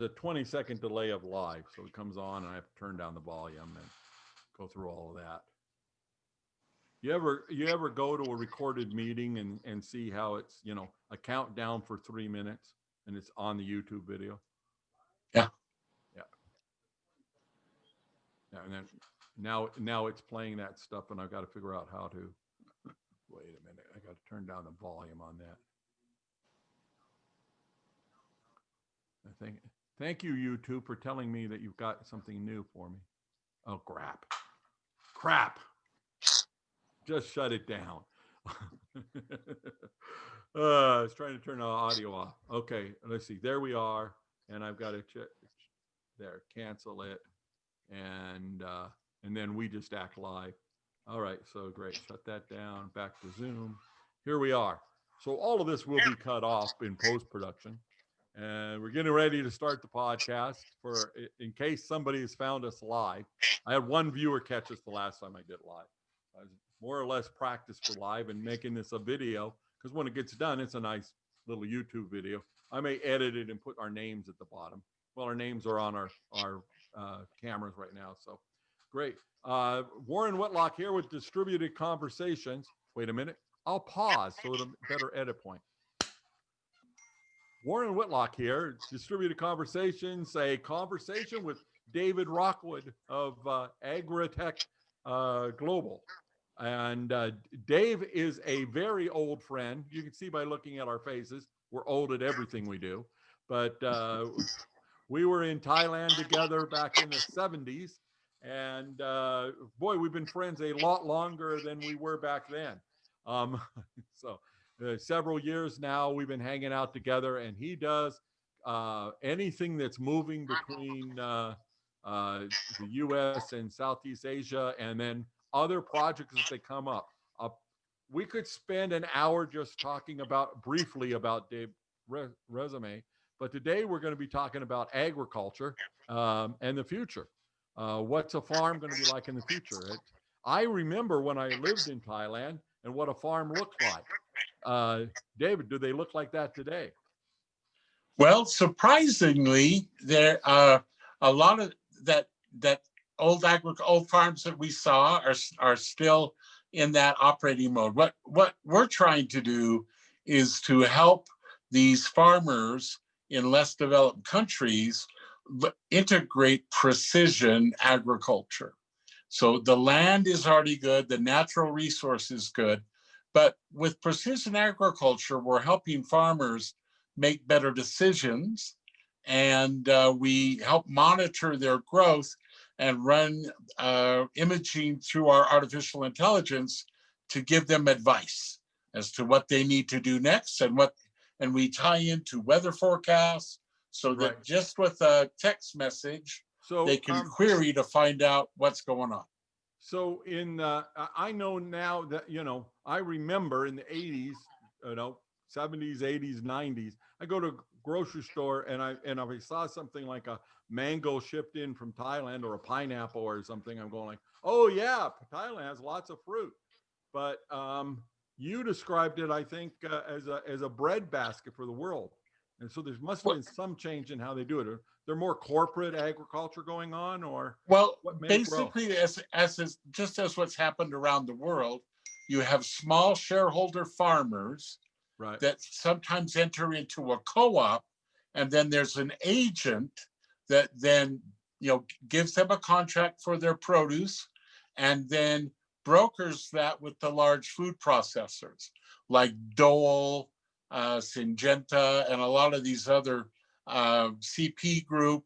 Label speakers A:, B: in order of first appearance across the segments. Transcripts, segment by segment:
A: a 20-second delay of live. So it comes on and I have to turn down the volume and go through all of that. You ever go to a recorded meeting and see how it's, a countdown for 3 minutes and it's on the YouTube video?
B: Yeah.
A: Yeah. Yeah. And then now it's playing that stuff and I've got to figure out how to, wait a minute. I got to turn down the volume on that. Thank you, YouTube, for telling me that you've got something new for me. Oh, crap. Just shut it down. I was trying to turn the audio off. Okay, let's see. There we are. And I've got to check there, cancel it. And then we just act live. All right, so great. Shut that down. Back to Zoom. Here we are. So all of this will be cut off in post-production. And we're getting ready to start the podcast for in case somebody has found us live. I had one viewer catch us the last time I did live. I was more or less practice for live and making this a video because when it gets done, it's a nice little YouTube video. I may edit it and put our names at the bottom. Well, our names are on our cameras right now. So great. Warren Whitlock here with Distributed Conversations. Wait a minute. I'll pause so it's a better edit point. Warren Whitlock here, Distributed Conversations, a conversation with David Rockwood of AgriTech Global. And Dave is a very old friend. You can see by looking at our faces, we're old at everything we do. But we were in Thailand together back in the 70s. And boy, we've been friends a lot longer than we were back then. Several years now we've been hanging out together, and he does anything that's moving between the U.S. and Southeast Asia, and then other projects as they come up. We could spend an hour just talking briefly about Dave's resume, but today we're going to be talking about agriculture and the future. What's a farm going to be like in the future? I remember when I lived in Thailand and what a farm looked like. David, do they look like that today?
B: Well, surprisingly, there are a lot of that old farms that we saw are still in that operating mode. What we're trying to do is to help these farmers in less developed countries integrate precision agriculture. So the land is already good, the natural resource is good, but with precision agriculture, we're helping farmers make better decisions, and we help monitor their growth and run imaging through our artificial intelligence to give them advice as to what they need to do next, and we tie into weather forecasts so that right. Just with a text message, they can query to find out what's going on.
A: So I know now that, I remember in the 80s, 70s, 80s, 90s, I go to a grocery store and if I saw something like a mango shipped in from Thailand or a pineapple or something, I'm going like, oh yeah, Thailand has lots of fruit. But you described it, I think, as a bread basket for the world. And so there must have been some change in how they do it. Are there more corporate agriculture going on, or?
B: Well, basically, just as what's happened around the world, you have small shareholder farmers right. that sometimes enter into a co-op, and then there's an agent that then gives them a contract for their produce, and then brokers that with the large food processors like Dole, Syngenta, and a lot of these other CP Group,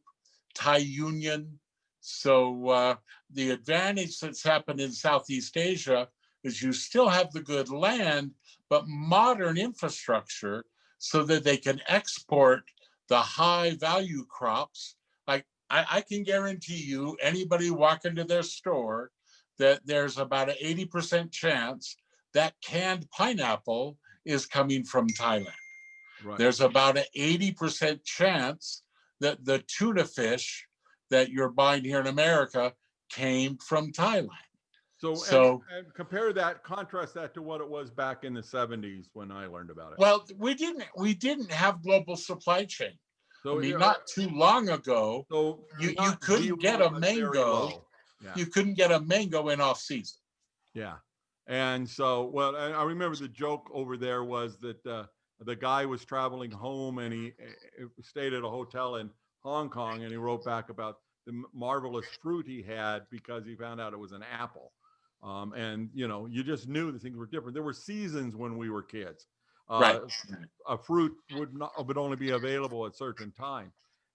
B: Thai Union. So the advantage that's happened in Southeast Asia is you still have the good land, but modern infrastructure so that they can export the high value crops. Like I can guarantee you, anybody walk into their store, that there's about an 80% chance that canned pineapple is coming from Thailand. Right. There's about an 80% chance that the tuna fish that you're buying here in America came from Thailand.
A: So and contrast that to what it was back in the 70s when I learned about it.
B: Well, we didn't have global supply chain.
A: So,
B: not too long ago,
A: so
B: you couldn't get a mango.
A: Yeah.
B: You couldn't get a mango in off season.
A: Yeah. And so, well, I remember the joke over there was that the guy was traveling home and he stayed at a hotel in Hong Kong, and he wrote back about the marvelous fruit he had because he found out it was an apple. And, you just knew the things were different. There were seasons when we were kids.
B: Right.
A: A fruit would only be available at certain time.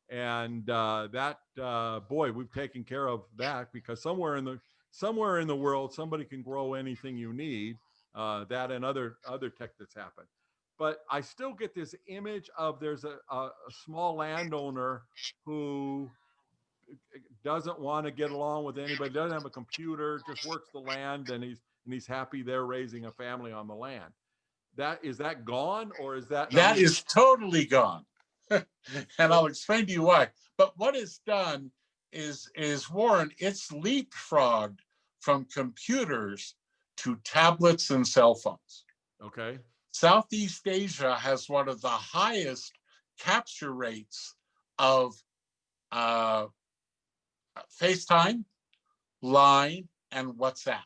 A: And boy, we've taken care of that, because somewhere in the world, somebody can grow anything you need, that and other tech that's happened. But I still get this image of there's a small landowner who doesn't want to get along with anybody, doesn't have a computer, just works the land, and he's happy they're raising a family on the land. Is that gone, or is that?
B: That is totally gone. And I'll explain to you why. But what it's done is Warren, it's leapfrogged from computers to tablets and cell phones.
A: Okay.
B: Southeast Asia has one of the highest capture rates of FaceTime, Line, and WhatsApp.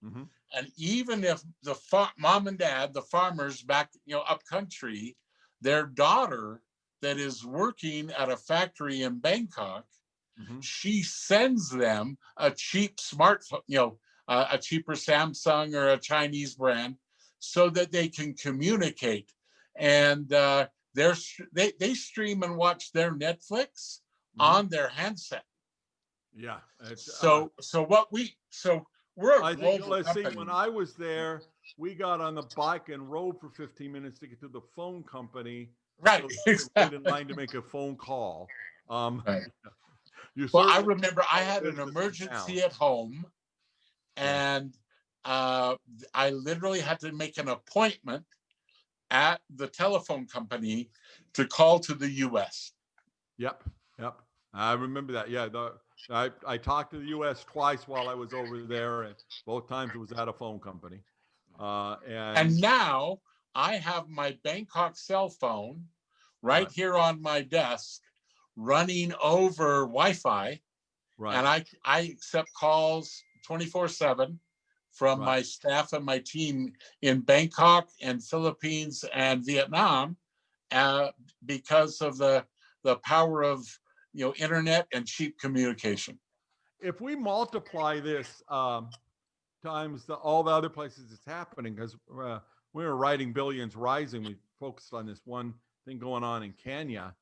A: Mm-hmm.
B: And even if the mom and dad, the farmers back, up country, their daughter that is working at a factory in Bangkok, mm-hmm. she sends them a cheap smartphone, a cheaper Samsung or a Chinese brand, so that they can communicate. And they stream and watch their Netflix mm-hmm. on their handset.
A: Yeah.
B: We're
A: I think, let's see, when I was there, we got on the bike and rode for 15 minutes to get to the phone company.
B: Right.
A: So exactly. In line to make a phone call.
B: Right. Well, I remember I had an emergency at home, and I literally had to make an appointment at the telephone company to call to the U.S.
A: Yep. I remember that. Yeah. I talked to the U.S. twice while I was over there, and both times it was at a phone company.
B: And now I have my Bangkok cell phone right here on my desk, running over Wi-Fi, and I accept calls 24/7 from my staff and my team in Bangkok and Philippines and Vietnam, because of the power of internet and cheap communication.
A: If we multiply this times all the other places it's happening, because we were writing Billions Rising, we focused on this one thing going on in Kenya,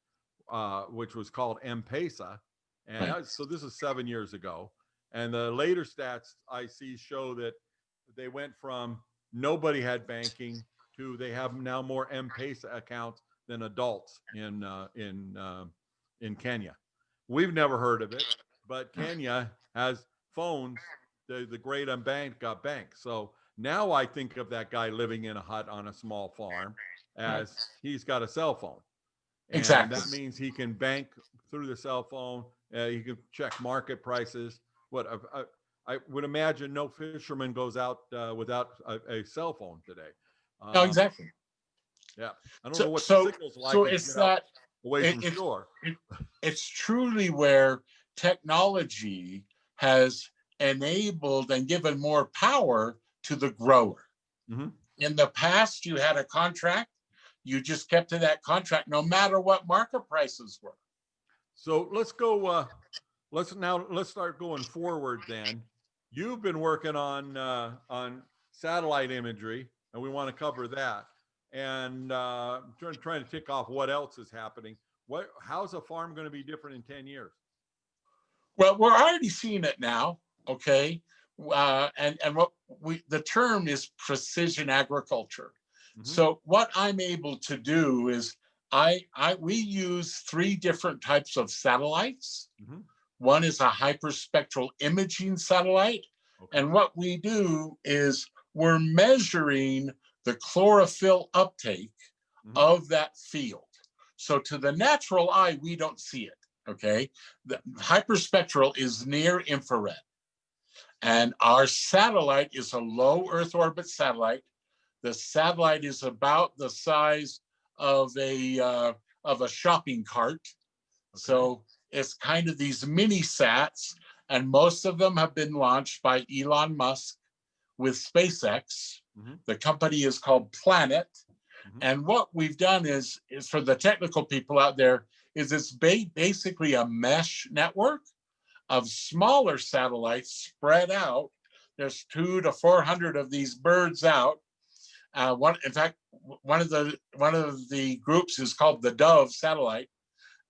A: which was called M-Pesa. And so this is 7 years ago. And the later stats I see show that they went from nobody had banking to they have now more M-Pesa accounts than adults in Kenya. We've never heard of it, but Kenya has phones. The great unbanked got banks. So now I think of that guy living in a hut on a small farm as he's got a cell phone. And that means he can bank through the cell phone. He can check market prices. I would imagine no fisherman goes out without a cell phone today.
B: No, exactly.
A: Yeah. I don't know what the signal's like.
B: So it's that
A: away from shore.
B: It's truly where technology has enabled and given more power to the grower. Mm-hmm. In the past, you had a contract. You just kept to that contract no matter what market prices were.
A: So let's go. Let's start going forward then. You've been working on satellite imagery, and we want to cover that. And trying to tick off what else is happening. How's a farm going to be different in 10 years?
B: Well, we're already seeing it now. Okay. And what the term is precision agriculture. Mm-hmm. So what I'm able to do is we use 3 different types of satellites. Mm-hmm. One is a hyperspectral imaging satellite. Okay. And what we do is we're measuring the chlorophyll uptake mm-hmm. of that field. So to the natural eye, we don't see it. Okay. The hyperspectral is near infrared. And our satellite is a low Earth orbit satellite. The satellite is about the size of a of a shopping cart. Okay. So it's kind of these mini sats, and most of them have been launched by Elon Musk with SpaceX. Mm-hmm. The company is called Planet. Mm-hmm. And what we've done is for the technical people out there, is it's basically a mesh network of smaller satellites spread out. There's 200 to 400 of these birds out. In fact, one of the groups is called the Dove satellite.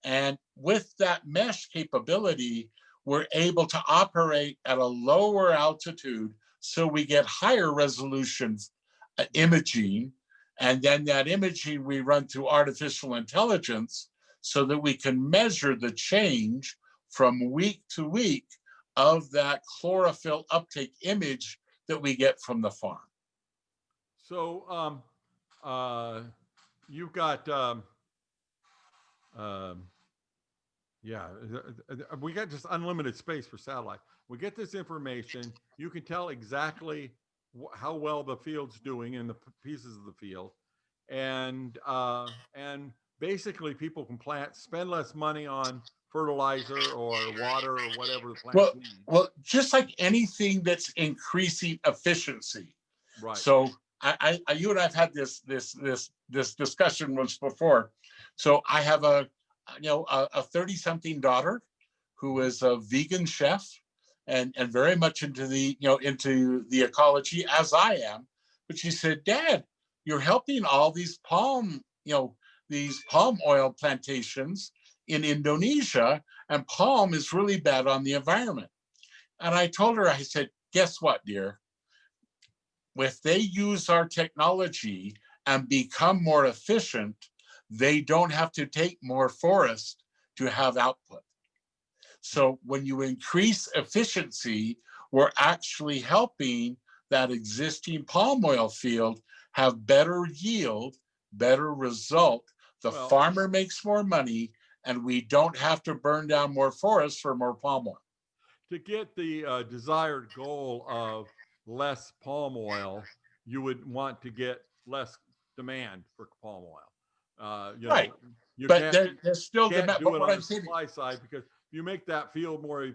B: And with that mesh capability, we're able to operate at a lower altitude, so we get higher resolution imaging. And then that imaging we run through artificial intelligence so that we can measure the change from week to week of that chlorophyll uptake image that we get from the farm.
A: So you've got, we got just unlimited space for satellite. We get this information. You can tell exactly how well the field's doing in the pieces of the field. And basically people can spend less money on fertilizer or water or whatever the plants need.
B: Well, just like anything that's increasing efficiency. Right. So you and I've had this discussion once before. So I have a 30-something daughter who is a vegan chef and very much into the ecology, as I am. But she said, "Dad, you're helping all these palm oil plantations in Indonesia, and palm is really bad on the environment." And I told her, I said, "Guess what, dear? If they use our technology and become more efficient, they don't have to take more forest to have output. So when you increase efficiency, we're actually helping that existing palm oil field have better yield, better result. The farmer makes more money, and we don't have to burn down more forests for more palm oil."
A: To get the desired goal of less palm oil, you would want to get less demand for palm oil.
B: Right. But there's still demand.
A: But what I'm saying, supply side, because you make that field more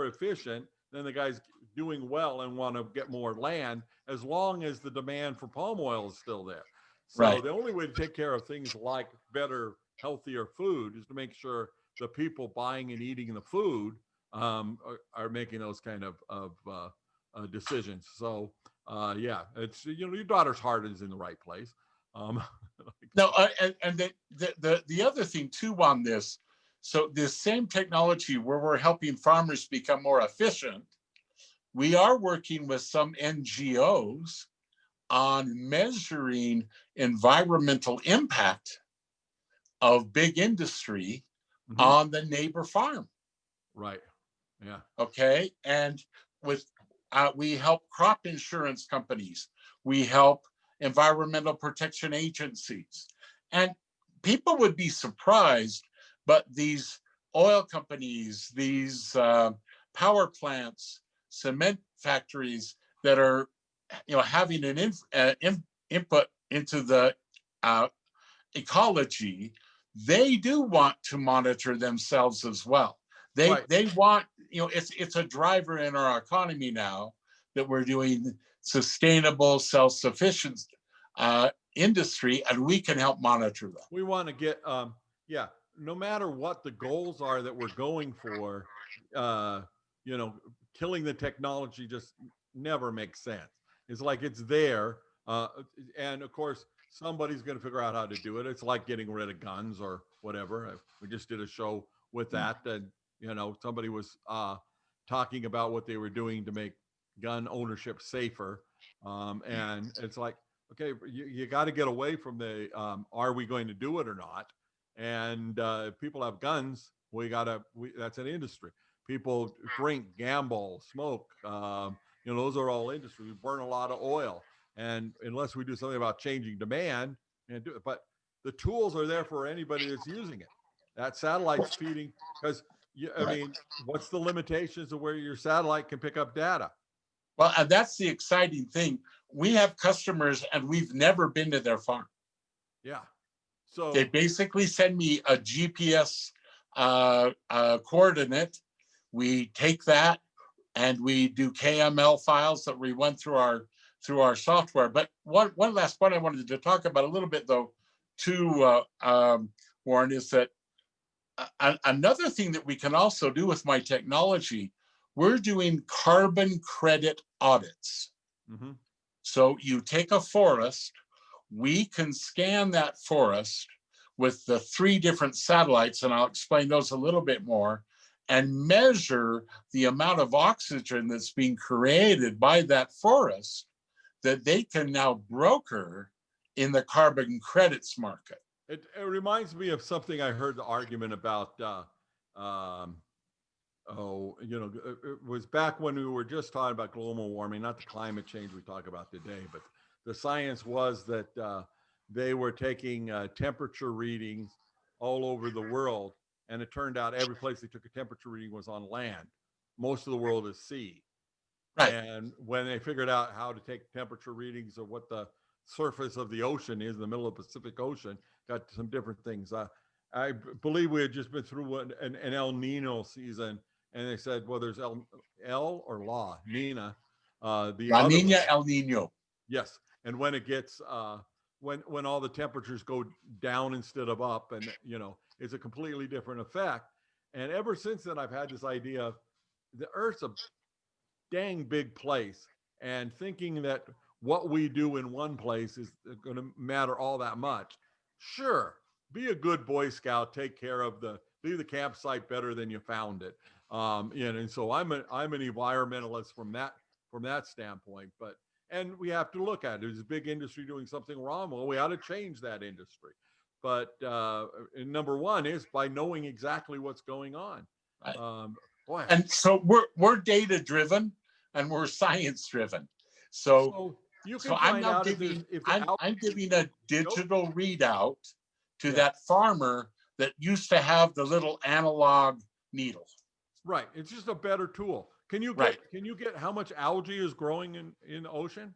A: efficient, then the guy's doing well and want to get more land, as long as the demand for palm oil is still there. So the only way to take care of things like better, healthier food is to make sure the people buying and eating the food are making those kind of decisions. So it's, your daughter's heart is in the right place.
B: No, and the other thing too on this, so this same technology where we're helping farmers become more efficient, we are working with some NGOs on measuring environmental impact of big industry on the neighbor farm.
A: Right. Yeah.
B: Okay. And we help crop insurance companies. We help environmental protection agencies. And people would be surprised, but these oil companies, these power plants, cement factories that are having an input into the ecology, they do want to monitor themselves as well. They want, it's a driver in our economy now that we're doing sustainable, self-sufficient industry, and we can help monitor them.
A: We want to get, no matter what the goals are that we're going for, killing the technology just never makes sense. It's like it's there, and of course, somebody's going to figure out how to do it. It's like getting rid of guns or whatever. We just did a show with that, and somebody was talking about what they were doing to make gun ownership safer, and it's like, okay, you got to get away from the are we going to do it or not? And if people have guns, that's an industry. People drink, gamble, smoke. Those are all industry. We burn a lot of oil, and unless we do something about changing demand, and do it. But the tools are there for anybody that's using it. That satellite's feeding, because what's the limitations of where your satellite can pick up data?
B: Well, and that's the exciting thing. We have customers, and we've never been to their farm.
A: Yeah. So
B: they basically send me a GPS coordinate. We take that and we do KML files that we run through our software. But one last point I wanted to talk about a little bit though, too, Warren, is that another thing that we can also do with my technology, we're doing carbon credit audits.
A: Mm-hmm.
B: So you take a forest, we can scan that forest with the 3 different satellites, and I'll explain those a little bit more, and measure the amount of oxygen that's being created by that forest that they can now broker in the carbon credits market.
A: It reminds me of something I heard the argument about, it was back when we were just talking about global warming, not the climate change we talk about today, but the science was that they were taking temperature readings all over the world. And it turned out every place they took a temperature reading was on land. Most of the world is sea. Right. And when they figured out how to take temperature readings of what the surface of the ocean is in the middle of the Pacific Ocean, got some different things. I believe we had just been through an El Nino season, and they said, well, there's El or La Nina. La
B: Nina, El Nino.
A: Yes. And when it gets, when all the temperatures go down instead of up, and, it's a completely different effect. And ever since then, I've had this idea of the Earth's a dang big place, and thinking that what we do in one place is going to matter all that much. Sure, be a good Boy Scout, take care of leave the campsite better than you found it. And so I'm an environmentalist from that standpoint. And we have to look at it. There's a big industry doing something wrong. Well, we ought to change that industry. But number one is by knowing exactly what's going on.
B: Right. And so we're data driven and we're science driven. So
A: you can find
B: I'm giving a digital readout to that farmer that used to have the little analog needle.
A: Right. It's just a better tool. Can you get how much algae is growing in the ocean?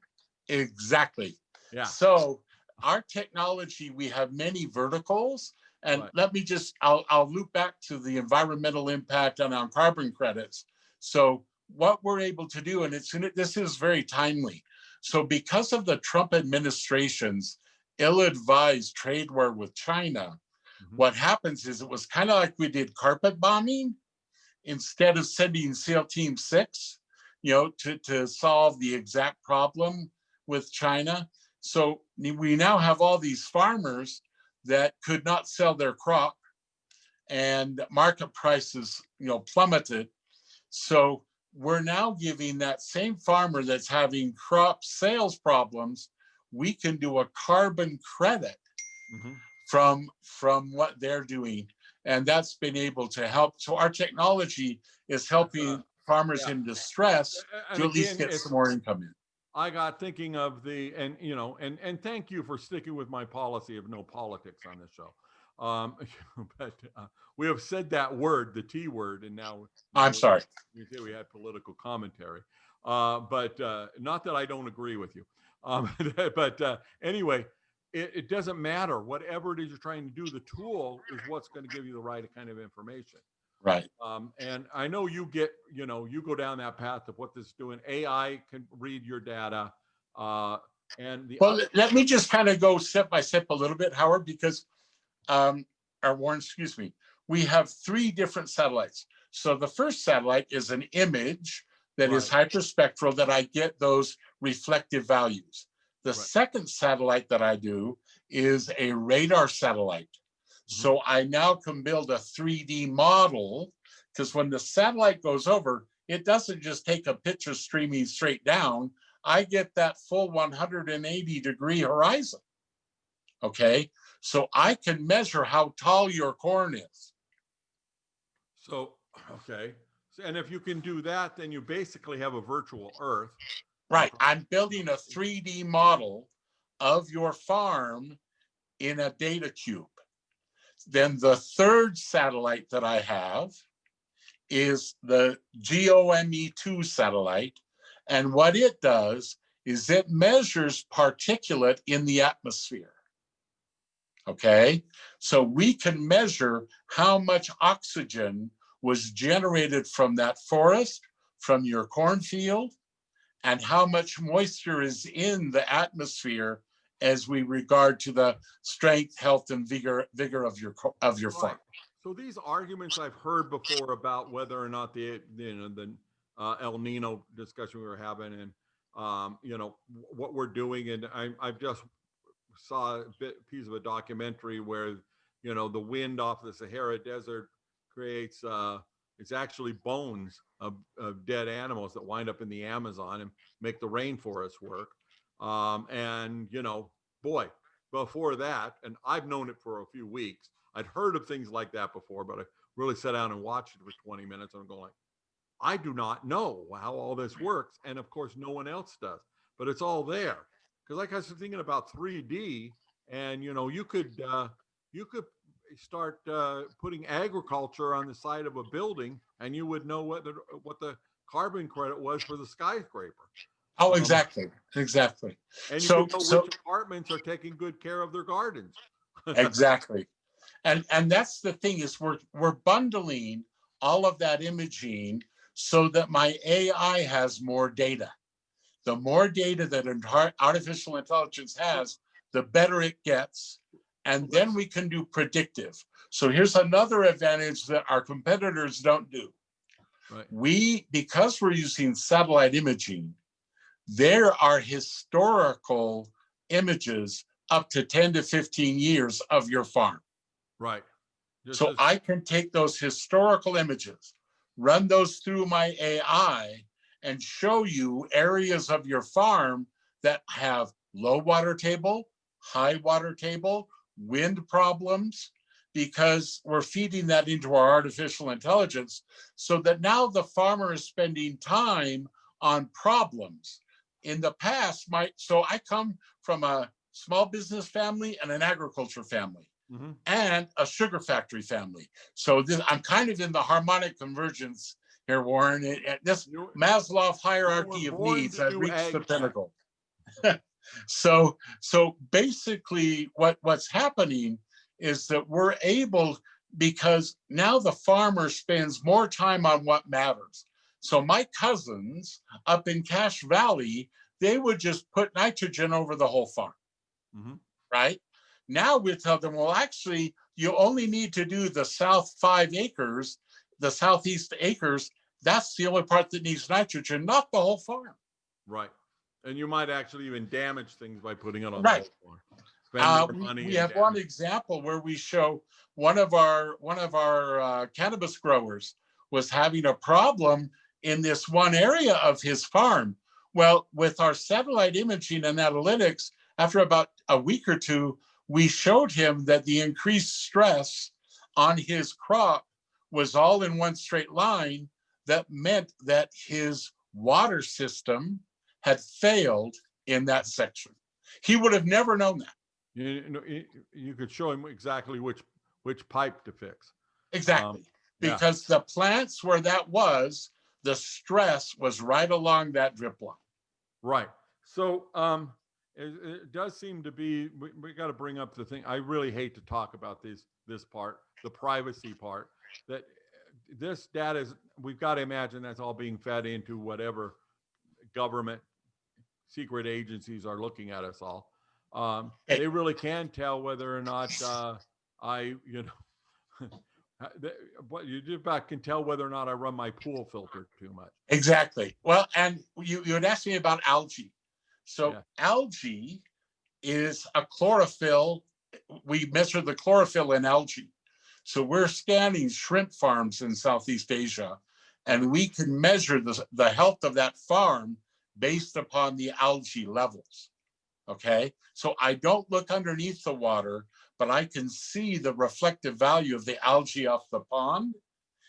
B: Exactly.
A: Yeah.
B: So our technology, we have many verticals. And let me I'll loop back to the environmental impact on our carbon credits. So what we're able to do, and this is very timely. So because of the Trump administration's ill-advised trade war with China, what happens is it was kind of like we did carpet bombing. Instead of sending SEAL Team 6, to solve the exact problem with China. So we now have all these farmers that could not sell their crop, and market prices, plummeted. So we're now giving that same farmer that's having crop sales problems, we can do a carbon credit from what they're doing. And that's been able to help. So our technology is helping farmers in distress to at least get some more income in.
A: I got thinking of and thank you for sticking with my policy of no politics on this show. But we have said that word, the T word, and now
B: I'm sorry.
A: We had political commentary, but not that I don't agree with you. But anyway, it doesn't matter. Whatever it is you're trying to do, the tool is what's going to give you the right kind of information.
B: Right.
A: And I know you go down that path of what this is doing. AI can read your data.
B: Let me just kind of go step by step a little bit, Howard, because, Warren, excuse me, we have 3 different satellites. So the first satellite is an image that is hyperspectral, that I get those reflective values. The second satellite that I do is a radar satellite. So I now can build a 3D model, because when the satellite goes over, it doesn't just take a picture streaming straight down. I get that full 180-degree horizon. Okay, so I can measure how tall your corn is.
A: So, okay. And if you can do that, then you basically have a virtual Earth.
B: Right. I'm building a 3D model of your farm in a data cube. Then the third satellite that I have is the GOME2 satellite. And what it does is it measures particulate in the atmosphere. Okay, so we can measure how much oxygen was generated from that forest, from your cornfield, and how much moisture is in the atmosphere as we regard to the strength, health, and vigor of your farm.
A: So these arguments I've heard before about whether or not the El Nino discussion we were having, and what we're doing, and I've just saw a piece of a documentary where the wind off the Sahara Desert creates it's actually bones of dead animals that wind up in the Amazon and make the rainforest work. And boy, before that, and I've known it for a few weeks, I'd heard of things like that before, but I really sat down and watched it for 20 minutes and I'm going like, I do not know how all this works. And of course, no one else does, but it's all there. Because like I was thinking about 3D, and you could start putting agriculture on the side of a building, and you would know what the carbon credit was for the skyscraper.
B: Oh, exactly.
A: And you could know which apartments are taking good care of their gardens.
B: Exactly. And that's the thing, is we're bundling all of that imaging so that my AI has more data. The more data that artificial intelligence has, the better it gets. And then we can do predictive. So here's another advantage that our competitors don't do.
A: Right.
B: Because we're using satellite imaging, there are historical images up to 10 to 15 years of your farm.
A: Right.
B: So I can take those historical images, run those through my AI, and show you areas of your farm that have low water table, high water table, wind problems, because we're feeding that into our artificial intelligence, so that now the farmer is spending time on problems. In the past, so I come from a small business family and an agriculture family.
A: Mm-hmm.
B: And a sugar factory family. So I'm kind of in the harmonic convergence here, Warren. This Maslow hierarchy of needs, I've reached the pinnacle. So basically what's happening is that we're able, because now the farmer spends more time on what matters. So my cousins up in Cache Valley, they would just put nitrogen over the whole farm,
A: mm-hmm.
B: Right? Now we tell them, well, actually, you only need to do the south 5 acres, the southeast acres. That's the only part that needs nitrogen, not the whole farm.
A: Right. And you might actually even damage things by putting it on
B: right.
A: the whole farm. Spend more money.
B: We have one example where we show one of our cannabis growers was having a problem in this one area of his farm. Well, with our satellite imaging and analytics, after about a week or two, we showed him that the increased stress on his crop was all in one straight line. That meant that his water system had failed in that section. He would have never known that.
A: You could show him exactly which pipe to fix.
B: Exactly. Because the plants where that was, the stress was right along that drip line.
A: Right. So it does seem to be, we got to bring up the thing. I really hate to talk about this part, the privacy part, that this data is, we've got to imagine that's all being fed into whatever government secret agencies are looking at us all. They really can tell whether or not what you just about can tell whether or not I run my pool filter too much.
B: Exactly. Well, and you had asked me about algae. So algae is a chlorophyll. We measure the chlorophyll in algae. So we're scanning shrimp farms in Southeast Asia, and we can measure the health of that farm based upon the algae levels. Okay. So I don't look underneath the water, but I can see the reflective value of the algae off the pond.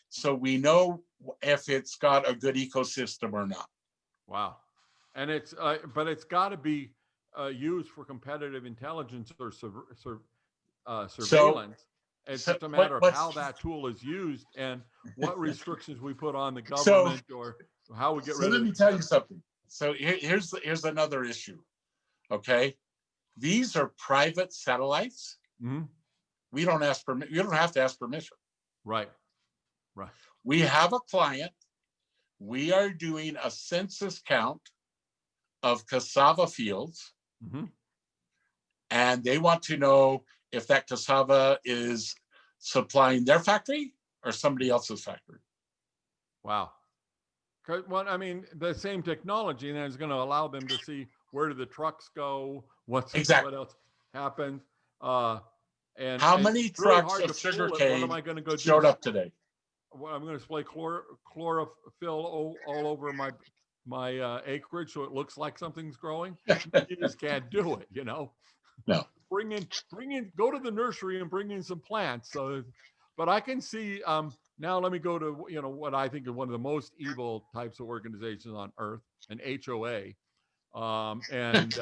B: So we know if it's got a good ecosystem or not.
A: Wow. And it's, but it's got to be used for competitive intelligence or surveillance. It's just a matter of how that tool is used and what restrictions we put on the government or how we get rid of it.
B: Let me tell you something. So here's another issue. Okay. These are private satellites.
A: Mm-hmm.
B: We don't ask permission. You don't have to ask permission.
A: Right. Right.
B: We have a client. We are doing a census count of cassava fields.
A: Mm-hmm.
B: And they want to know if that cassava is supplying their factory or somebody else's factory.
A: Wow. Well, I mean, the same technology, and it's going to allow them to see where do the trucks go, what else happens. And
B: how many
A: it's really
B: trucks
A: hard
B: of
A: to
B: sugar
A: fool it.
B: cane
A: What am I going to go
B: showed
A: do?
B: up today?
A: Well, I'm going to spray chlorophyll all over my acreage so it looks like something's growing. You just can't do it, you know.
B: No.
A: Bring in, go to the nursery and bring in some plants. So, but I can see. Now let me go to what I think is one of the most evil types of organizations on earth, an HOA, and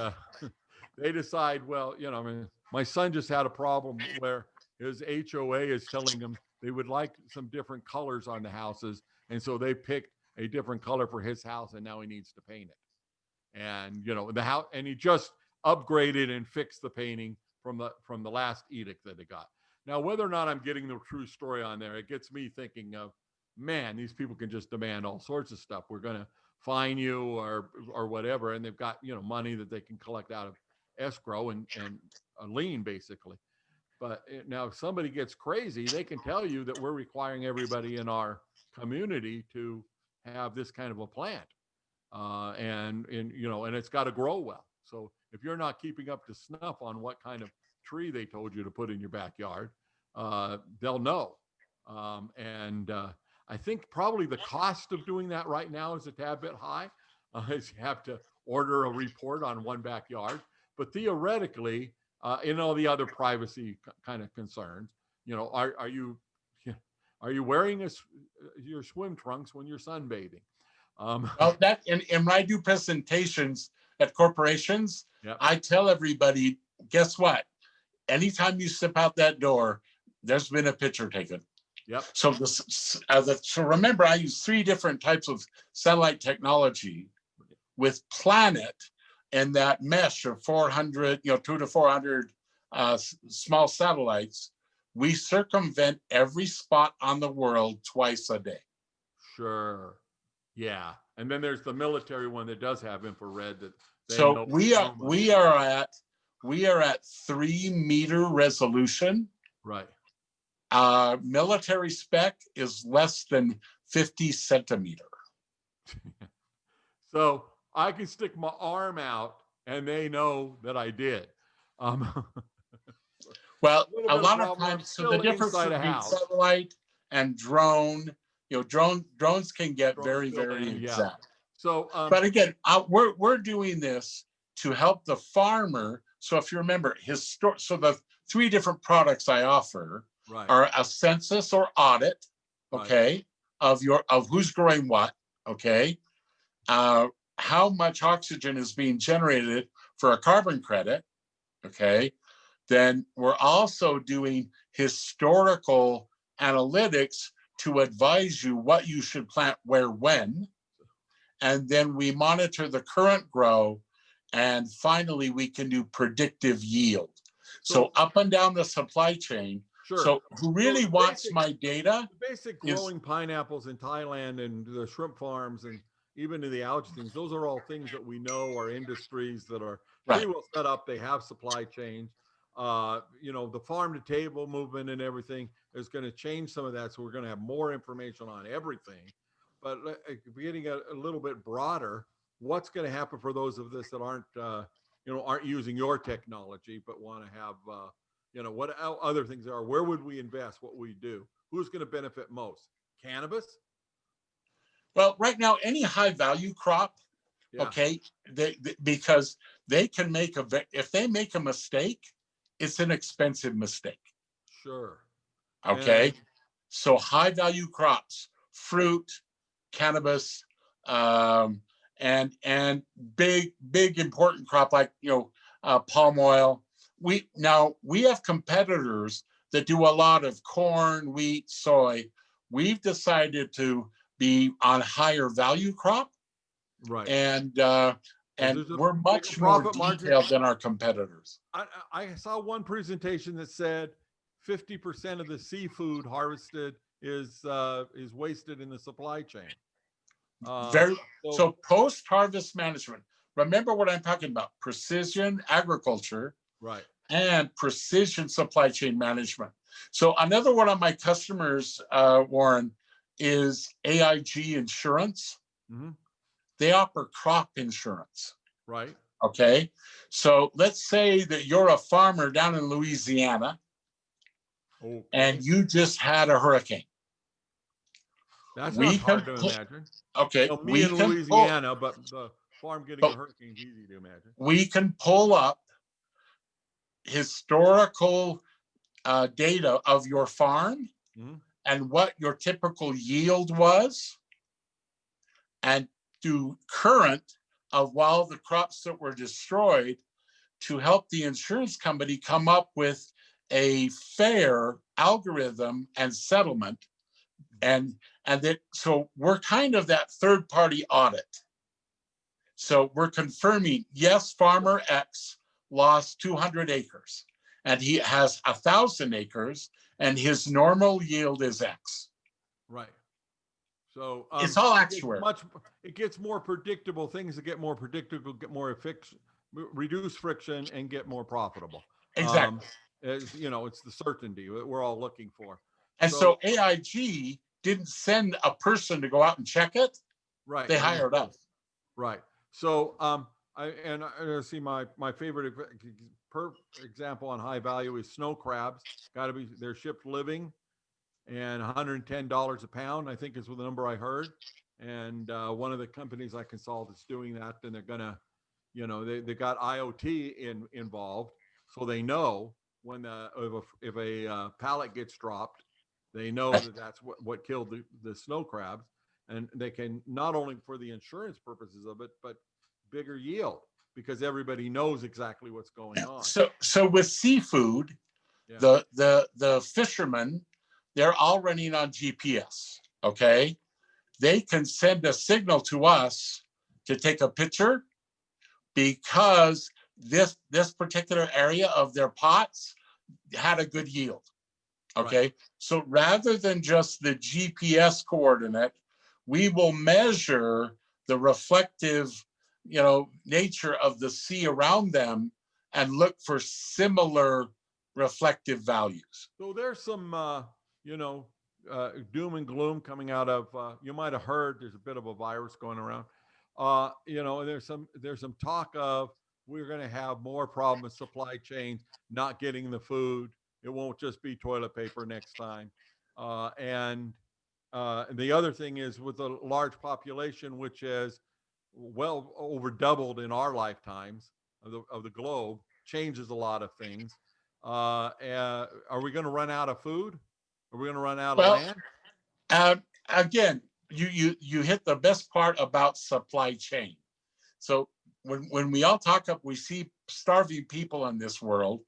A: they decide, well, I mean, my son just had a problem where his HOA is telling him they would like some different colors on the houses, and so they picked a different color for his house, and now he needs to paint it. And the house, and he just upgraded and fixed the painting from the last edict that it got. Now, whether or not I'm getting the true story on there, it gets me thinking of, man, these people can just demand all sorts of stuff. We're going to fine you or whatever, and they've got money that they can collect out of escrow and a lien basically. But now if somebody gets crazy, they can tell you that we're requiring everybody in our community to have this kind of a plant, and it's got to grow well. So if you're not keeping up to snuff on what kind of tree they told you to put in your backyard, they'll know. I think probably the cost of doing that right now is a tad bit high, as you have to order a report on one backyard. But theoretically, in all the other privacy kind of concerns, are you wearing your swim trunks when you're sunbathing?
B: Well, that and when I do presentations at corporations, yep. I tell everybody, guess what? Anytime you step out that door, there's been a picture taken.
A: Yep.
B: So so remember, I use 3 different types of satellite technology with Planet and that mesh of 400, 200 to 400 small satellites. We circumvent every spot on the world twice a day.
A: Sure. Yeah. And then there's the military one that does have infrared that.
B: So we are at 3-meter resolution.
A: Right.
B: Military spec is less than 50 centimeter.
A: So I can stick my arm out and they know that I did.
B: Well, a lot of times, so the difference between satellite and drone, drones can get very, very exact. Yeah.
A: So,
B: but again, we're doing this to help the farmer. So if you remember so the 3 different products I offer are a census or audit, okay, of who's growing what, okay, how much oxygen is being generated for a carbon credit, okay. Then we're also doing historical analytics to advise you what you should plant where, when. And then we monitor the current grow. And finally, we can do predictive yield. So up and down the supply chain. Sure. So who really wants my data?
A: The basic growing pineapples in Thailand and the shrimp farms and even in the algae things, those are all things that we know are industries that are pretty well set up. They have supply chains. The farm to table movement and everything is going to change some of that. So we're going to have more information on everything. But getting a little bit broader, what's going to happen for those of us that aren't using your technology, but want to have, what other things are? Where would we invest? What we do? Who's going to benefit most? Cannabis?
B: Well, right now, any high value crop, okay, because they can if they make a mistake, it's an expensive mistake.
A: Sure.
B: Okay. So high value crops, fruit, cannabis, and big important crop like palm oil. We have competitors that do a lot of corn, wheat, soy. We've decided to be on higher value crop.
A: Right.
B: And And we're much more detailed than our competitors.
A: I saw one presentation that said 50% of the seafood harvested is wasted in the supply chain.
B: So post-harvest management, remember what I'm talking about: precision agriculture,
A: right,
B: and precision supply chain management. So another one of my customers, Warren, is AIG Insurance.
A: Mm-hmm.
B: They offer crop insurance.
A: Right.
B: Okay. So let's say that you're a farmer down in Louisiana, okay, and you just had a hurricane.
A: That's not hard to imagine.
B: Okay.
A: You know, me in Louisiana, but the farm getting a hurricane is easy to imagine.
B: We can pull up historical data of your farm, mm-hmm, and what your typical yield was, and do current of all the crops that were destroyed, to help the insurance company come up with a fair algorithm and settlement. And that, so we're kind of that third party audit. So we're confirming, yes, farmer X lost 200 acres and he has 1,000 acres and his normal yield is X.
A: Right. So
B: it's all actuarial.
A: It gets more predictable. Things that get more predictable get more reduce friction and get more profitable.
B: Exactly.
A: As you know, it's the certainty that we're all looking for.
B: And so AIG didn't send a person to go out and check it.
A: Right.
B: They hired us.
A: Right. So I see my favorite example on high value is snow crabs. Got to be, they're shipped living, and $110 a pound, I think, is the number I heard. And one of the companies I consult is doing that, and they're gonna, you know, they got IoT involved, so they know when if a pallet gets dropped, they know that that's what killed the snow crabs, and they can, not only for the insurance purposes of it, but bigger yield, because everybody knows exactly what's going on.
B: So with seafood, yeah, the fishermen, they're all running on GPS. Okay, they can send a signal to us to take a picture because this particular area of their pots had a good yield. Okay, right. So rather than just the GPS coordinate, we will measure the reflective, you know, nature of the sea around them and look for similar reflective values.
A: So there's some, you know, doom and gloom coming out of, you might have heard there's a bit of a virus going around. You know, there's some talk of we're going to have more problems with supply chains, not getting the food. It won't just be toilet paper next time. And the other thing is, with a large population, which is well over doubled in our lifetimes of the globe, changes a lot of things. Are we going to run out of food? Are we going to run out of land?
B: Again, you hit the best part about supply chain. So when we all talk up, we see starving people in this world.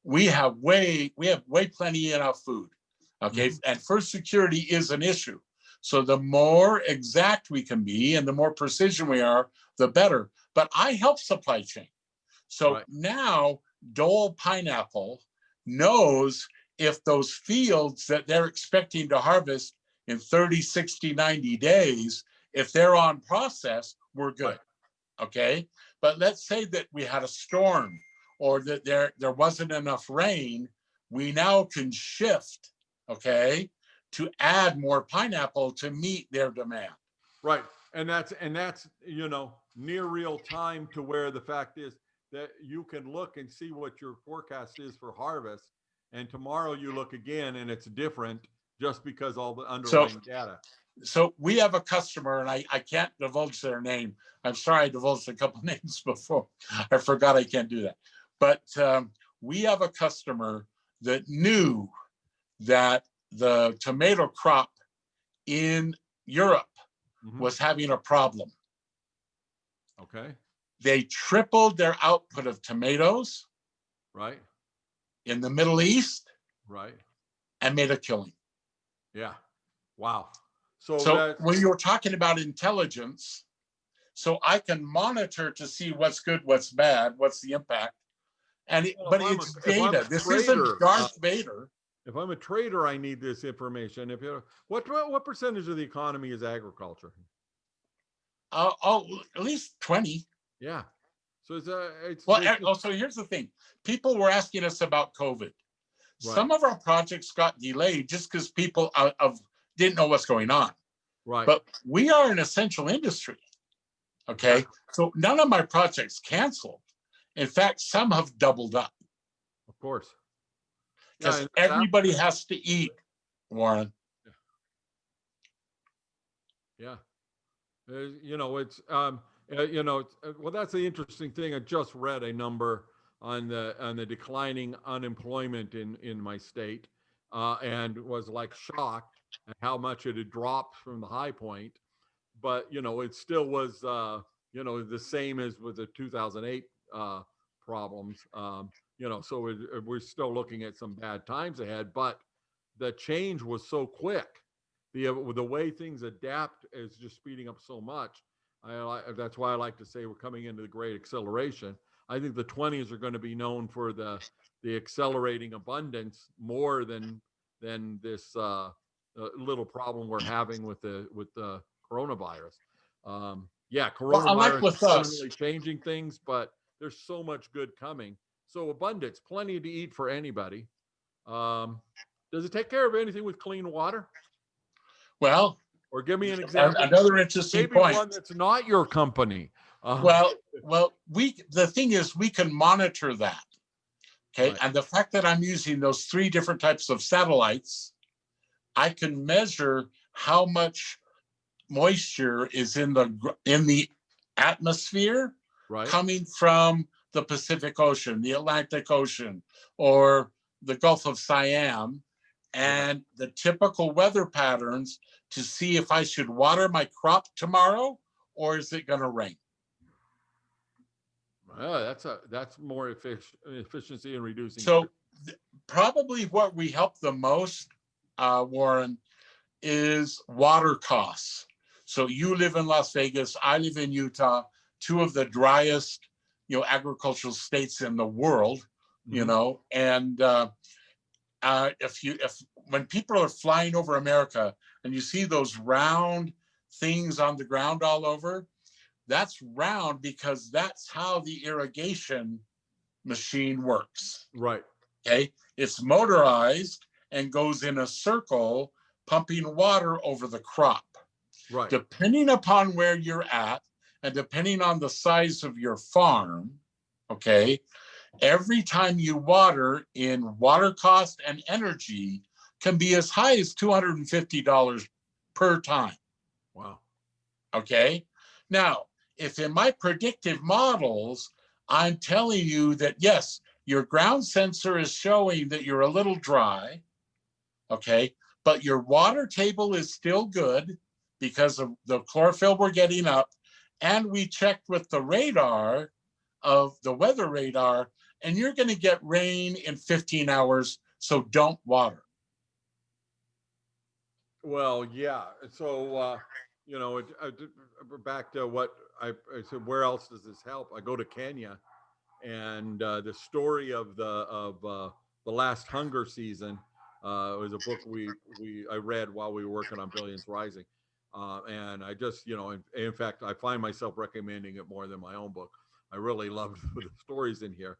B: We have way plenty enough food. Okay, mm-hmm. And food security is an issue. So the more exact we can be and the more precision we are, the better. But I help supply chain. So right. Now Dole Pineapple knows if those fields that they're expecting to harvest in 30, 60, 90 days, if they're on process, we're good. Right. Okay. But let's say that we had a storm or that there wasn't enough rain. We now can shift, okay, to add more pineapple to meet their demand.
A: Right. And that's, you know, near real time, to where the fact is that you can look and see what your forecast is for harvest. And tomorrow you look again and it's different, just because all the underlying data.
B: So we have a customer, and I can't divulge their name. I'm sorry, I divulged a couple names before. I forgot I can't do that. But we have a customer that knew that the tomato crop in Europe mm-hmm. was having a problem.
A: Okay.
B: They tripled their output of tomatoes.
A: Right.
B: In the Middle East.
A: Right.
B: And made a killing.
A: Yeah. Wow. So
B: when you're talking about intelligence, So I can monitor to see what's good, what's bad, what's the impact. And but it's data. This isn't Darth Vader.
A: If I'm a trader, I need this information. If you what percentage of the economy is agriculture?
B: At least 20.
A: Yeah. So it's
B: also here's the thing. People were asking us about COVID. Right. Some of our projects got delayed just because people didn't know what's going on.
A: Right.
B: But we are an essential industry. Okay. Yeah. So none of my projects canceled. In fact, some have doubled up.
A: Of course.
B: Because everybody has to eat, Warren.
A: Yeah. You know, it's well, that's the interesting thing. I just read a number on the declining unemployment in my state, and was like shocked at how much it had dropped from the high point. But you know, it still was the same as with the 2008 problems. You know, so we're still looking at some bad times ahead. But the change was so quick. The way things adapt is just speeding up so much. That's why I like to say we're coming into the great acceleration. I think the 20s are going to be known for the accelerating abundance more than this little problem we're having with the coronavirus. Coronavirus is definitely changing things, but there's so much good coming. So abundance, plenty to eat for anybody. Does it take care of anything with clean water?
B: Well,
A: or give me an example.
B: Another interesting point.
A: One that's not your company.
B: The thing is, we can monitor that. Okay, right. And the fact that I'm using those 3 different types of satellites, I can measure how much moisture is in the atmosphere, right, coming from the Pacific Ocean, the Atlantic Ocean, or the Gulf of Siam, and right, the typical weather patterns to see if I should water my crop tomorrow or is it going to rain.
A: That's more efficiency in reducing.
B: So probably what we help the most, Warren, is water costs. So you live in Las Vegas, I live in Utah, 2 of the driest, agricultural states in the world, and when people are flying over America and you see those round things on the ground all over, that's round because that's how the irrigation machine works.
A: Right.
B: Okay. It's motorized and goes in a circle, pumping water over the crop.
A: Right.
B: Depending upon where you're at and depending on the size of your farm, okay, every time you water in water cost and energy can be as high as $250 per time.
A: Wow.
B: Okay. Now, if in my predictive models, I'm telling you that, yes, your ground sensor is showing that you're a little dry, okay, but your water table is still good because of the chlorophyll we're getting up. And we checked with the radar of the weather radar, and you're going to get rain in 15 hours, so don't water.
A: Well, yeah. So, back to what I said, where else does this help? I go to Kenya, and the story of the last hunger season was a book I read while we were working on Billions Rising. And I just, in fact, I find myself recommending it more than my own book. I really loved the stories in here.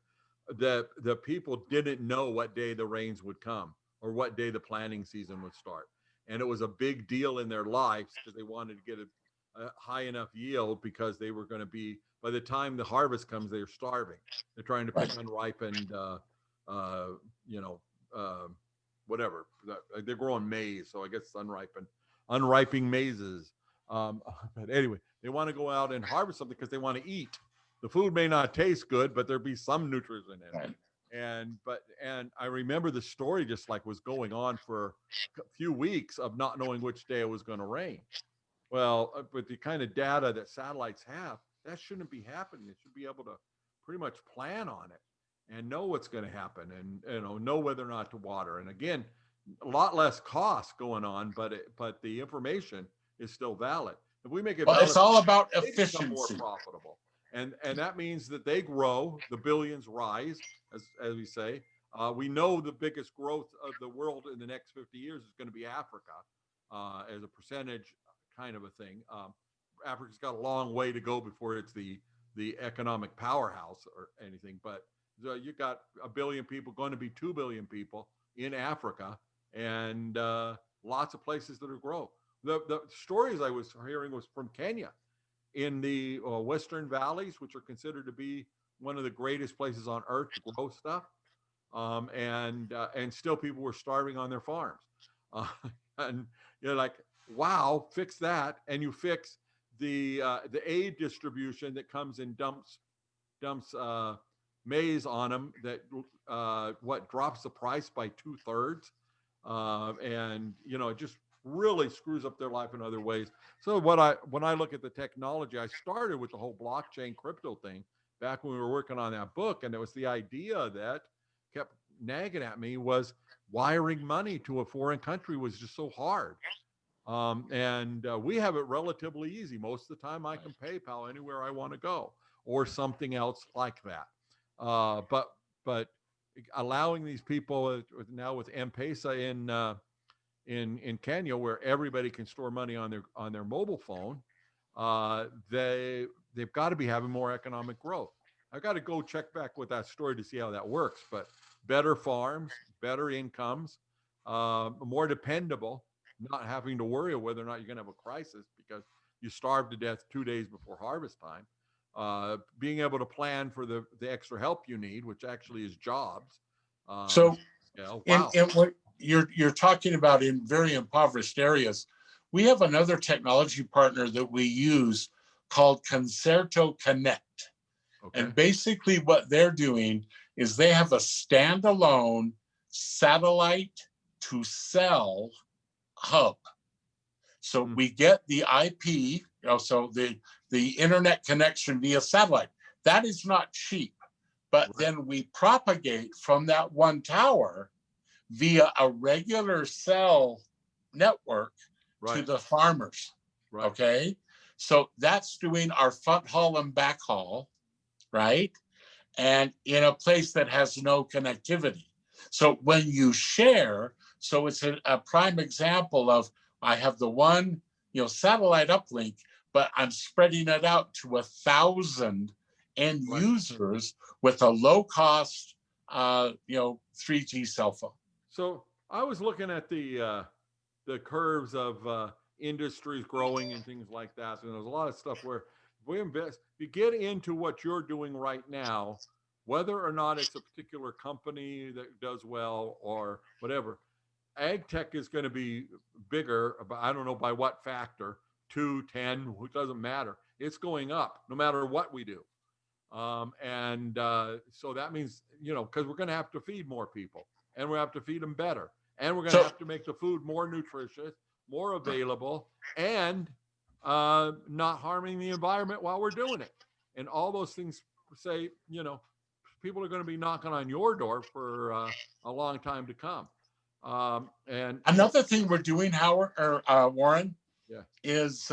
A: The people didn't know what day the rains would come or what day the planting season would start. And it was a big deal in their lives because they wanted to get a high enough yield because they were going to be, by the time the harvest comes, they're starving. They're trying to pick unripened, whatever. They're growing maize, so I guess it's unripening mazes. But anyway, they want to go out and harvest something because they want to eat. The food may not taste good, but there'd be some nutrients in it. Right. And I remember the story just like was going on for a few weeks of not knowing which day it was going to rain. Well, with the kind of data that satellites have, that shouldn't be happening. It should be able to pretty much plan on it and know what's going to happen and know whether or not to water. And again, a lot less cost going on, but the information is still valid. If we make it
B: well,
A: better,
B: it's all about
A: they become more
B: efficiency.
A: profitable. And that means that they grow, the billions rise, as we say. We know the biggest growth of the world in the next 50 years is going to be Africa, as a percentage kind of a thing. Africa's got a long way to go before it's the economic powerhouse or anything, but you got 1 billion people, going to be 2 billion people in Africa, and lots of places that are grow. The stories I was hearing was from Kenya, in the Western valleys, which are considered to be one of the greatest places on earth to grow stuff, and still people were starving on their farms, and you're like, wow, fix that, and you fix the aid distribution that comes in dumps maize on them that drops the price by 2/3, and it just really screws up their life in other ways. So when I look at the technology, I started with the whole blockchain crypto thing back when we were working on that book, and it was the idea that kept nagging at me was wiring money to a foreign country was just so hard. And we have it relatively easy. Most of the time I can PayPal anywhere I want to go or something else like that. But allowing these people now with M-Pesa in Kenya, where everybody can store money on their mobile phone, they've got to be having more economic growth. I got to go check back with that story to see how that works. But better farms, better incomes, more dependable, not having to worry whether or not you're going to have a crisis because you starve to death 2 days before harvest time. Being able to plan for the extra help you need, which actually is jobs.
B: So
A: wow.
B: in what you're talking about in very impoverished areas, we have another technology partner that we use called Concerto Connect.
A: Okay.
B: And basically what they're doing is they have a standalone satellite to cell hub. So we get the IP, so the internet connection via satellite. That is not cheap, but
A: Right.
B: then we propagate from that one tower via a regular cell network
A: Right.
B: to the farmers.
A: Right.
B: Okay. So that's doing our front haul and back haul, right? And in a place that has no connectivity. So when you share, so it's a prime example of I have the one, satellite uplink, but I'm spreading it out to 1,000 end users with a low cost, 3G cell phone.
A: So I was looking at the curves of industries growing and things like that, and there's a lot of stuff where if we invest, if you get into what you're doing right now, whether or not it's a particular company that does well or whatever, ag tech is going to be bigger, but I don't know by what factor, 2, 10, it doesn't matter. It's going up no matter what we do. So that means, because we're going to have to feed more people and we have to feed them better. And we're going to have to make the food more nutritious, more available, and not harming the environment while we're doing it. And all those things say, people are going to be knocking on your door for a long time to come. And
B: another thing we're doing, Howard or Warren, is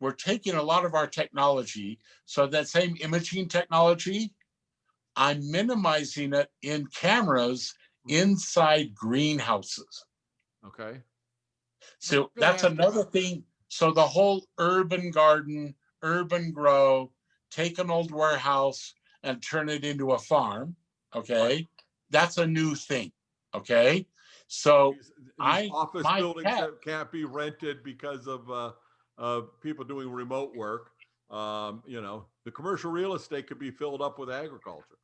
B: we're taking a lot of our technology. So that same imaging technology, I'm minimizing it in cameras inside greenhouses.
A: Okay.
B: So that's another thing. So the whole urban garden, urban grow, take an old warehouse and turn it into a farm. Okay. Right. That's a new thing. Okay. So
A: these office buildings that can't be rented because of people doing remote work. The commercial real estate could be filled up with agriculture.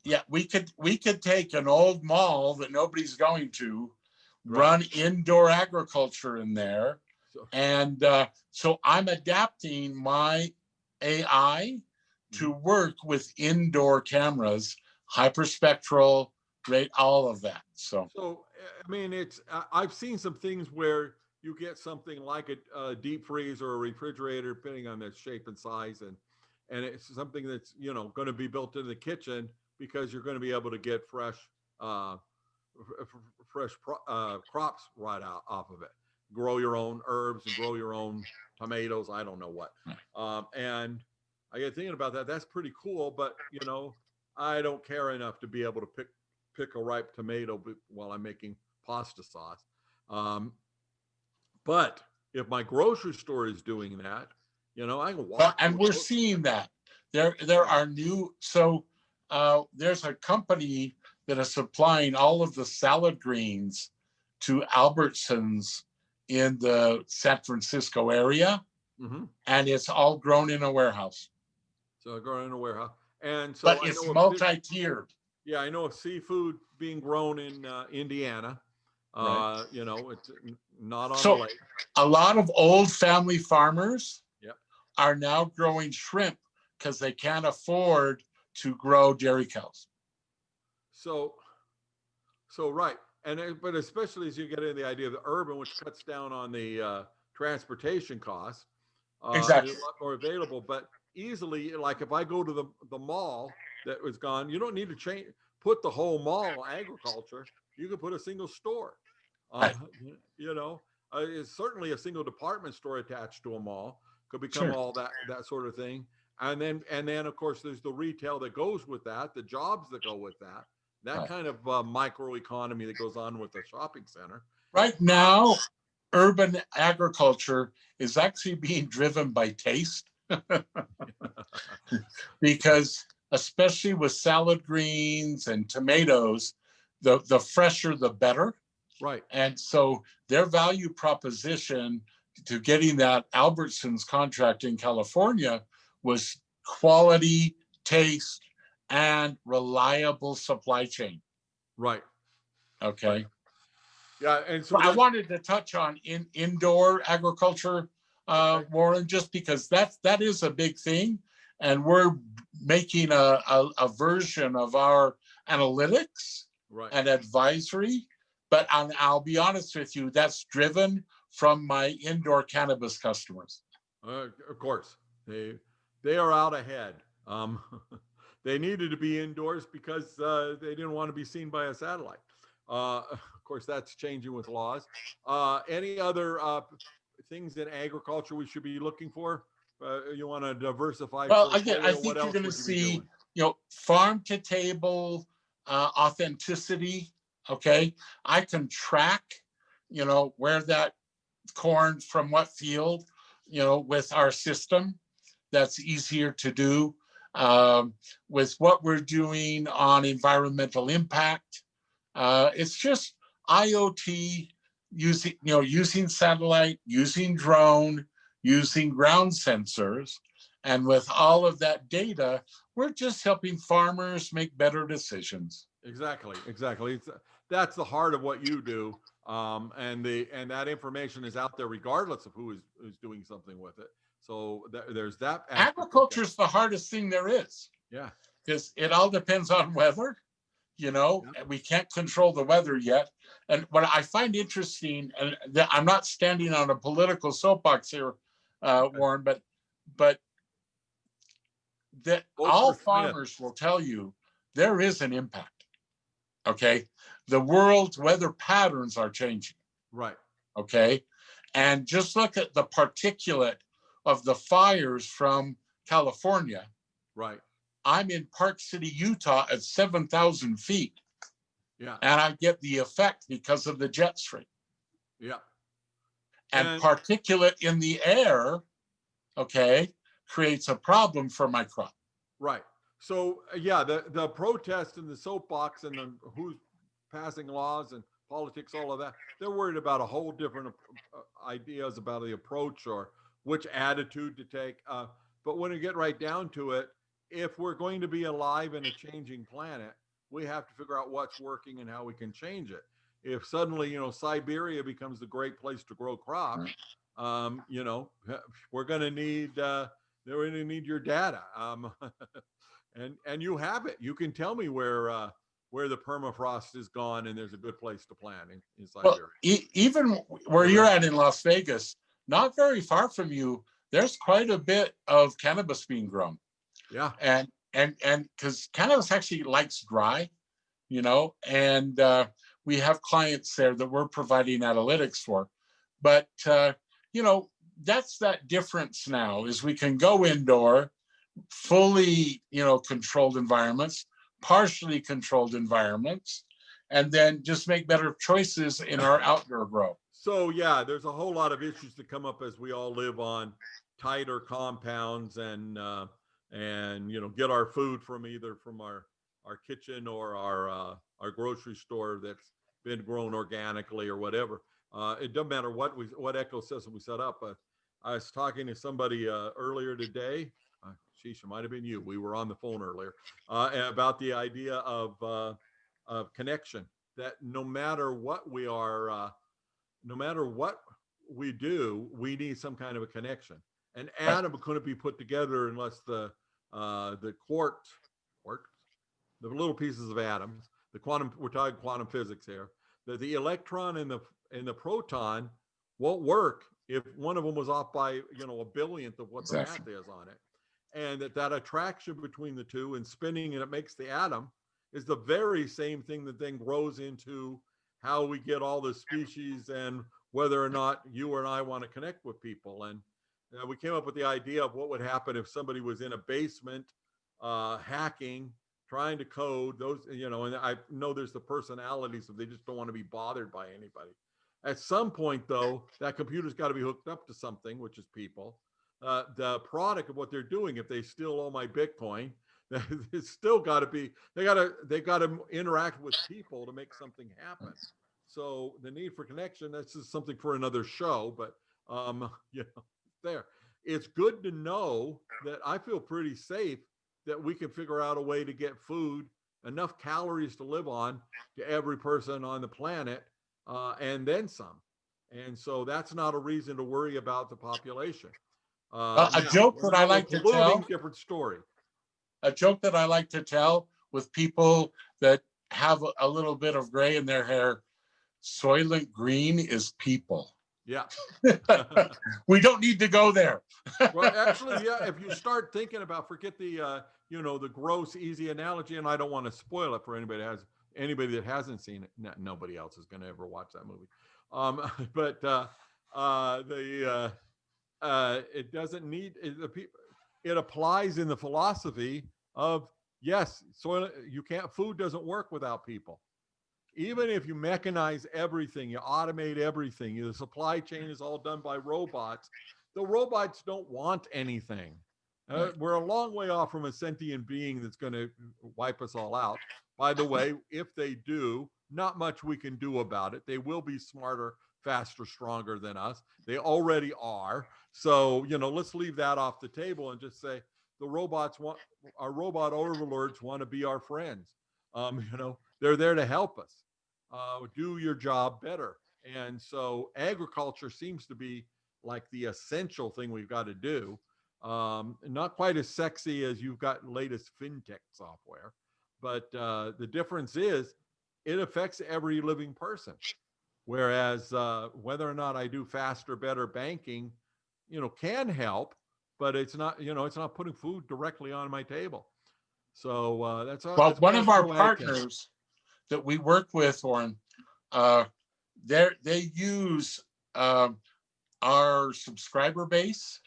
B: Yeah, we could take an old mall that nobody's going to, run indoor agriculture in there. And so I'm adapting my AI to work with indoor cameras, hyperspectral, rate, all of that. So
A: I mean, I've seen some things where you get something like a deep freeze or a refrigerator, depending on the shape and size, and it's something that's going to be built into the kitchen because you're going to be able to get fresh crops right out off of it. Grow your own herbs and grow your own tomatoes, I don't know what. And I get thinking about that. That's pretty cool, but you know, I don't care enough to be able to pick a ripe tomato while I'm making pasta sauce. But if my grocery store is doing that, you know, I can walk.
B: And we're seeing that there are new. So there's a company that is supplying all of the salad greens to Albertsons in the San Francisco area, and it's all grown in a warehouse.
A: So grown in a warehouse, and so
B: but it's multi-tiered.
A: Yeah, I know of seafood being grown in Indiana. Right. You know, it's not on the lake.
B: A lot of old family farmers are now growing shrimp because they can't afford to grow dairy cows.
A: So right. But especially as you get into the idea of the urban, which cuts down on the transportation costs,
B: exactly.
A: There's a lot more available. But easily, like if I go to the mall that was gone, you don't need to put the whole mall agriculture. You could put a single store.
B: Right.
A: You know, it's certainly a single department store attached to a mall could become all that sort of thing. And then of course there's the retail that goes with that, the jobs that go with that kind of microeconomy that goes on with the shopping center.
B: Right now, urban agriculture is actually being driven by taste. Because especially with salad greens and tomatoes, the fresher the better.
A: Right.
B: And so their value proposition to getting that Albertsons contract in California was quality, taste, and reliable supply chain.
A: Right.
B: Okay.
A: Right. Yeah, and so
B: I wanted to touch on indoor agriculture, Warren, just because that is a big thing, and we're making a version of our analytics and advisory. But I'll be honest with you, that's driven from my indoor cannabis customers.
A: Of course, they are out ahead. They needed to be indoors because they didn't want to be seen by a satellite. Of course, that's changing with laws. Any other things in agriculture we should be looking for? You want to diversify?
B: Well, again, I think you're going to see, farm to table authenticity. Okay, I can track, where that corn from what field, with our system. That's easier to do. With what we're doing on environmental impact, it's just IoT using satellite, using drone, using ground sensors, and with all of that data, we're just helping farmers make better decisions.
A: Exactly. That's the heart of what you do, and that information is out there regardless of who is doing something with it. So there's that.
B: Agriculture is the hardest thing there is.
A: Yeah,
B: because it all depends on weather. We can't control the weather yet. And what I find interesting, and I'm not standing on a political soapbox here, Warren, but that all farmers will tell you there is an impact. Okay, the world's weather patterns are changing.
A: Right.
B: Okay, and just look at the particulate of the fires from California.
A: Right.
B: I'm in Park City, Utah at 7,000 feet.
A: Yeah.
B: And I get the effect because of the jet stream.
A: Yeah.
B: And particulate in the air, creates a problem for my crop.
A: Right. So the protest and the soapbox and who's passing laws and politics, all of that, they're worried about a whole different ideas about the approach or which attitude to take. But when you get right down to it, if we're going to be alive in a changing planet, we have to figure out what's working and how we can change it. If suddenly, Siberia becomes the great place to grow crops, we're going to need your data. And you have it. You can tell me where the permafrost is gone and there's a good place to plant in Siberia.
B: Well, even where you're at in Las Vegas, not very far from you, there's quite a bit of cannabis being grown.
A: Yeah.
B: And because cannabis actually likes dry, and we have clients there that we're providing analytics for. But, that's that difference now, is we can go indoor, fully, controlled environments, partially controlled environments, and then just make better choices in our outdoor grow.
A: So yeah, there's a whole lot of issues that come up as we all live on tighter compounds and get our food from either from our kitchen or our grocery store that's been grown organically or whatever. It doesn't matter what ecosystem we set up. I was talking to somebody earlier today. Sheesh, it might have been you. We were on the phone earlier about the idea of connection. That no matter what we are, no matter what we do, we need some kind of a connection. An atom couldn't be put together unless the quarks, the little pieces of atoms, the quantum. We're talking quantum physics here. That the electron and the proton won't work if one of them was off by a billionth of what the math is on it, and that attraction between the two and spinning and it makes the atom is the very same thing that then grows into how we get all the species and whether or not you and I want to connect with people. And we came up with the idea of what would happen if somebody was in a basement hacking, trying to code those, and I know there's the personalities of they just don't want to be bothered by anybody. At some point, though, that computer's got to be hooked up to something, which is people. The product of what they're doing, if they steal all my Bitcoin, it's still got to be, they got to interact with people to make something happen. So the need for connection, that's just something for another show, but there. It's good to know that I feel pretty safe that we can figure out a way to get food, enough calories to live on to every person on the planet, and then some. And so that's not a reason to worry about the population.
B: A joke that I like to tell,
A: different story.
B: A joke that I like to tell with people that have a little bit of gray in their hair, Soylent Green is people.
A: Yeah.
B: We don't need to go there.
A: Well, actually, yeah, if you start thinking about, forget the, the gross, easy analogy, and I don't want to spoil it for anybody that hasn't seen it. Nobody else is going to ever watch that movie. It doesn't need, it applies in the philosophy of, yes, food doesn't work without people. Even if you mechanize everything, you automate everything, the supply chain is all done by robots. The robots don't want anything. We're a long way off from a sentient being that's going to wipe us all out. By the way, if they do, not much we can do about it. They will be smarter, faster, stronger than us. They already are. So, let's leave that off the table and just say our robot overlords want to be our friends. They're there to help us do your job better. And so agriculture seems to be like the essential thing we've got to do. Not quite as sexy as you've got latest fintech software, but the difference is it affects every living person. Whereas whether or not I do faster, better banking, can help, but it's not, it's not putting food directly on my table. So that's
B: one of our partners that we work with, Warren, they use our subscriber base,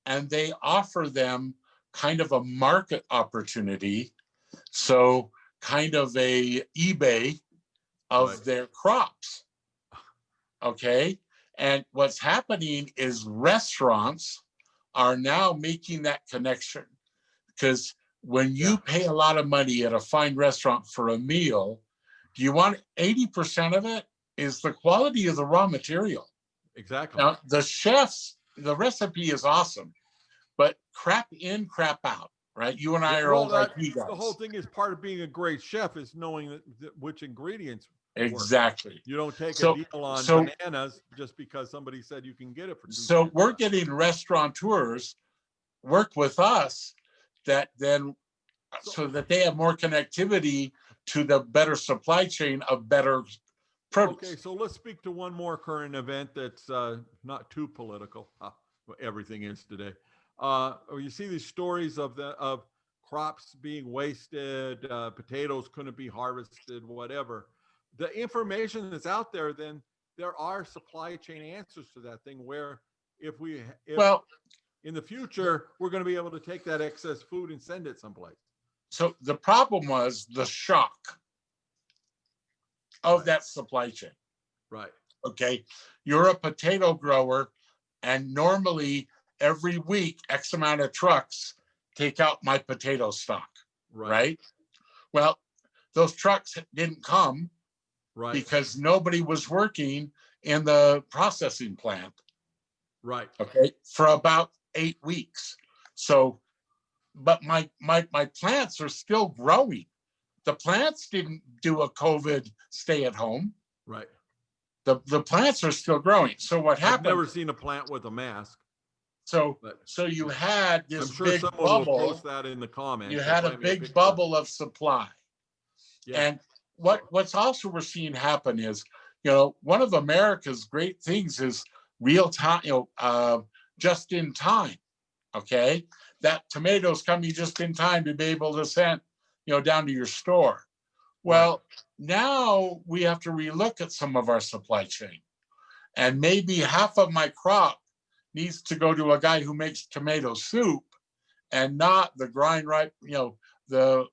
B: and they offer them kind of a market opportunity. So kind of a eBay of their crops. Okay. And what's happening is restaurants are now making that connection, because when you pay a lot of money at a fine restaurant for a meal, do you want 80% of it is the quality of the raw material?
A: Exactly.
B: Now, the recipe is awesome, but crap in, crap out, right? You and I are old IT guys.
A: The whole thing is part of being a great chef is knowing which ingredients
B: exactly
A: work. You don't take a deal on bananas just because somebody said you can get it for $2.
B: So we're getting restaurateurs work with us that then so that they have more connectivity to the better supply chain of better produce.
A: Okay, so let's speak to one more current event that's not too political. Everything is today. You see these stories of crops being wasted, potatoes couldn't be harvested, whatever. The information that's out there, then there are supply chain answers to that thing where if
B: well,
A: in the future, we're going to be able to take that excess food and send it someplace.
B: so the problem was the shock of that supply chain.
A: Right.
B: Okay. You're a potato grower, and normally every week, X amount of trucks take out my potato stock. Right. Well, those trucks didn't come because nobody was working in the processing plant.
A: Right.
B: Okay. For about 8 weeks. So, but my plants are still growing. The plants didn't do a COVID stay at home.
A: Right.
B: The plants are still growing. So what happened?
A: I've never seen a plant with a mask.
B: So you had this big bubble.
A: Will post that in the comments.
B: You had a big bubble of supply. Yeah. And what's also we're seeing happen is, one of America's great things is real time, just in time. Okay. That tomatoes coming just in time to be able to send, down to your store. Well, now we have to relook at some of our supply chain, and maybe half of my crop needs to go to a guy who makes tomato soup and not the grind ripe, the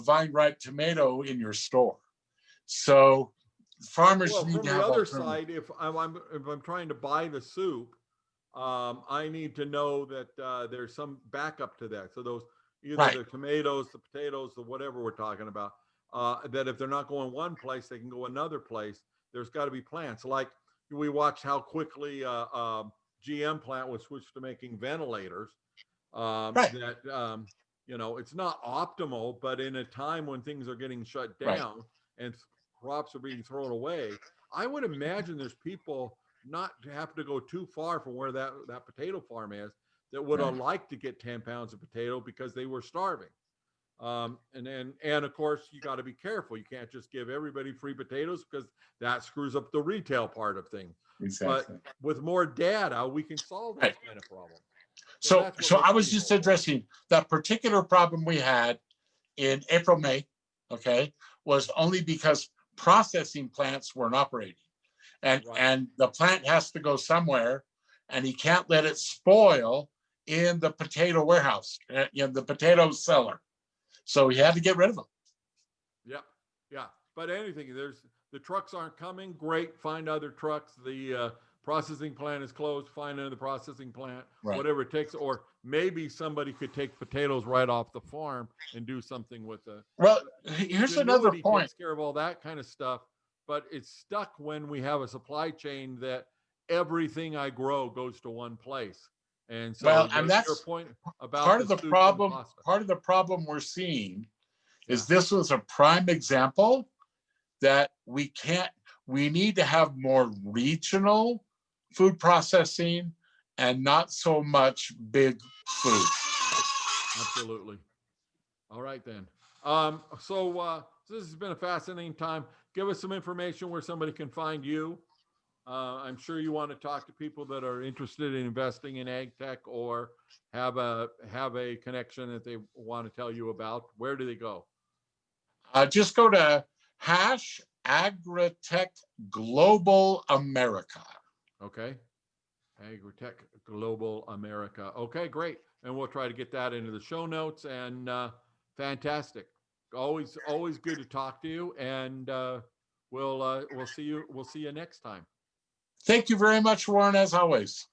B: vine ripe tomato in your store. So farmers need to have
A: from the other side, if I'm trying to buy the soup, I need to know that there's some backup to that. So those either the tomatoes, the potatoes, the whatever we're talking about, that if they're not going one place, they can go another place. There's got to be plants. Like we watched how quickly GM plant was switched to making ventilators. That it's not optimal, but in a time when things are getting shut down and crops are being thrown away, I would imagine there's people not have to go too far from where that potato farm is that would have liked to get 10 pounds of potato because they were starving. And of course you got to be careful. You can't just give everybody free potatoes because that screws up the retail part of things. Exactly. But with more data, we can solve that kind of problem.
B: So I was just addressing that particular problem we had in April, May, was only because processing plants weren't operating. And the plant has to go somewhere, and he can't let it spoil in the potato warehouse, the potato cellar. So he had to get rid of them.
A: Yeah. But anything, the trucks aren't coming. Great, find other trucks. The processing plant is closed. Find another processing plant. Whatever it takes. Or maybe somebody could take potatoes right off the farm and do something with it.
B: Well, here's another point.
A: Takes care of all that kind of stuff, but it's stuck when we have a supply chain that everything I grow goes to one place. And so,
B: and that's
A: your point about
B: part of the problem. Part of the problem we're seeing is this was a prime example that we need to have more regional food processing and not so much big food.
A: Absolutely. All right then. So this has been a fascinating time. Give us some information where somebody can find you. I'm sure you want to talk to people that are interested in investing in ag tech or have a connection that they want to tell you about. Where do they go?
B: Just go to #AgriTech Global America.
A: Okay. AgriTech Global America. Okay, great. And we'll try to get that into the show notes. And fantastic. Always good to talk to you. And we'll see you next time.
B: Thank you very much, Warren, as always.